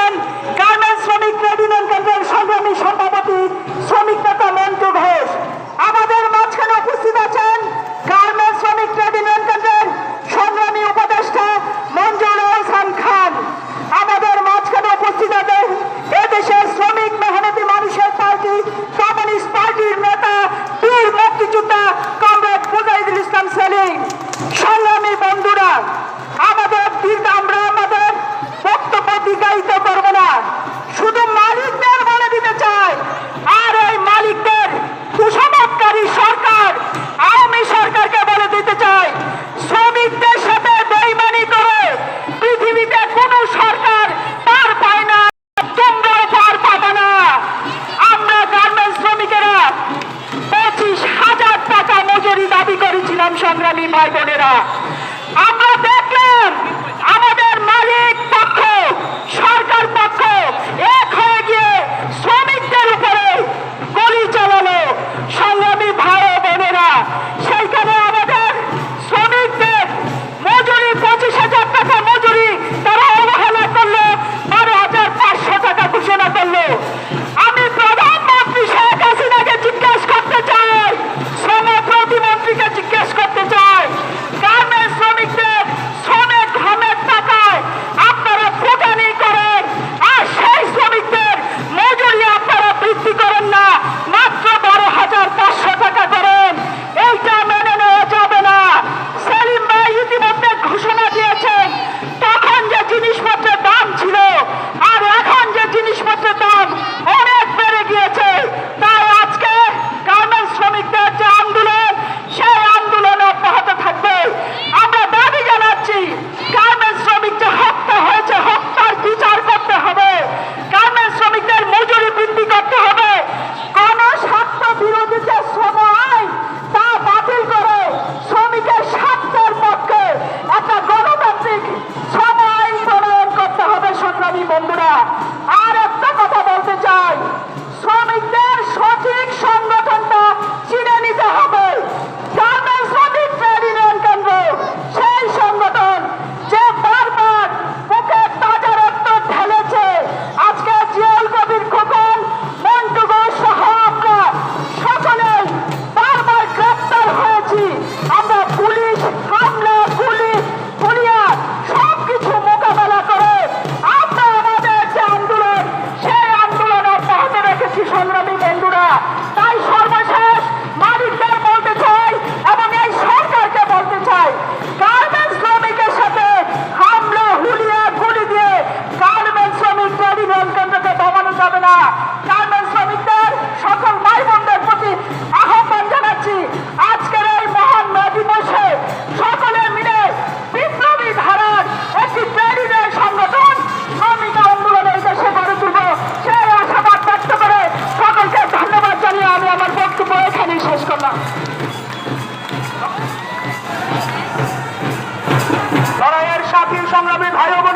আছেন গার্মেন্টস শ্রমিক trade union কেন্দ্রের সংগ্রামী সভাপতি শ্রমিক নেতা মন্টু ঘোষ। আমাদের মাঝখানে উপস্থিত আছেন গার্মেন্টস শ্রমিক ট্রেড ইউনিয়ন কেন্দ্রের সংগ্রামী উপদেষ্টা মঞ্জুর হাসান খান। আমাদের মাঝখানে উপস্থিত আছেন এদেশের শ্রমিক মেহনতি মানুষের পার্টি কমিউনিস্ট পার্টির নেতা বীর মুক্তিযোদ্ধা কমরেড মুজাহিদুল ইসলাম সেলিম। সংগ্রামী বন্ধুরা, আমরা আমাদের বক্তব্য দীর্ঘায়িত করব না, শুধু মালিকদের বলে দিতে চাই। আর এই মালিকদের কুসংস্কারী সরকার আওয়ামী সরকারকে বলে দিতে চাই, শ্রমিকদের সাথে বেইমানি করে পৃথিবীতে কোনো সরকার পার পায় না, তোমরাও পার পাবে না। আমরা গার্মেন্টস শ্রমিকেরা 25,000 টাকা মজুরি দাবি করেছিলাম। সংগ্রামী ভাই বোনেরা, আমরা দেখলাম আমাদের মালিক পক্ষ সরকার পক্ষ এক হয়ে গিয়ে শ্রমিকদের উপরে গুলি চালালো। সংগ্রামী ভাই বোনেরা, সেইখানে আমাদের শ্রমিকদের মজুরি 25,000 টাকা মজুরি তারা অবহেলা করলো, 12,500 টাকা ঘোষণা করলো। আমি প্রধানমন্ত্রী শেখ হাসিনাকে জিজ্ঞেস করতে চাই, শ্রম প্রতিমন্ত্রীকে জিজ্ঞেস করতে চাই, গার্মেন্টস শ্রমিকদের শ্রমের ঘামের টাকায় আপনারা ফুটানি করেন, আর সেই শ্রমিকদের মজুরি আপনারা বৃদ্ধি করেন না, মাত্র 12,500 টাকা করেন। এইটা মেনে নেওয়া যাবে না। সেলিম ভাই ইতিমধ্যে ঘোষণা দিয়েছেন, তখন যে জিনিসপত্রের দাম ছিল আর এখন যে জিনিসপত্রের দাম অনেক বেড়ে গিয়েছে। তাই আজকে গার্মেন্টস শ্রমিকদের যে আন্দোলন, সেই আন্দোলন অব্যাহত থাকবে। আমরা দাবি জানাচ্ছি, গার্মেন্টস শ্রমিক যে হত্যা হয়েছে, হত্যার বিচার করতে হবে, গার্মেন্টস শ্রমিকদের মজুরি বৃদ্ধি করতে হবে। গণস্বার্থ বিরোধী যে শ্রম আইন তা বাতিল করে শ্রমিকের স্বার্থের পক্ষে একটা গণতান্ত্রিক শ্রম আইন প্রণয়ন করতে হবে। সংগ্রামী বন্ধুরা, আর একটা কথা বলতে চাই, শ্রমিকদের সঠিক সংগঠনটা চিনে নিতে হবে। গার্মেন্টস শ্রমিক ট্রেড ইউনিয়ন কেন্দ্র সেই সংগঠন যে বারবার বুকে তাজা রক্ত ঢেলেছে। আজকে জিয়াউল কবির খোকন, মন্টু ঘোষ সহ আমরা সকলেই বারবার গ্রেপ্তার হয়েছি। আমরা পুলিশ হামলা, পুলিয়া সবকিছু মোকাবেলা করে আমরা আমাদের যে আন্দোলন, সেই আন্দোলন অব্যাহত রেখেছি। সংগ্রামী বন্ধুরা, তাই সর্বশেষ মালিকদের বলতে চাই এবং এই সরকারকে বলতে চাই, গার্মেন্টস শ্রমিকের সাথে হামলা, হুলিয়া, গুলি দিয়ে গার্মেন্টস শ্রমিক ট্রেড ইউনিয়ন কেন্দ্রকে দমানো যাবে না। গার্মেন্টস শ্রমিকদের সকল ভাই বোনদের প্রতি আহ্বান জানাচ্ছি, আজকের এই মহান দিবসে সকলে মিলে বিপ্লবী ধারার একটি ট্রেড ইউনিয়ন সংগঠন শ্রমিক আন্দোলনের দেশে গড়ে তুলব, সেই আশাবাদ ব্যক্ত করে সকলকে ধন্যবাদ জানিয়ে আমি আমার বক্তব্য এখানেই শেষ করলাম। লড়াইয়ের সাথী সংগ্রামী ভাই বোন।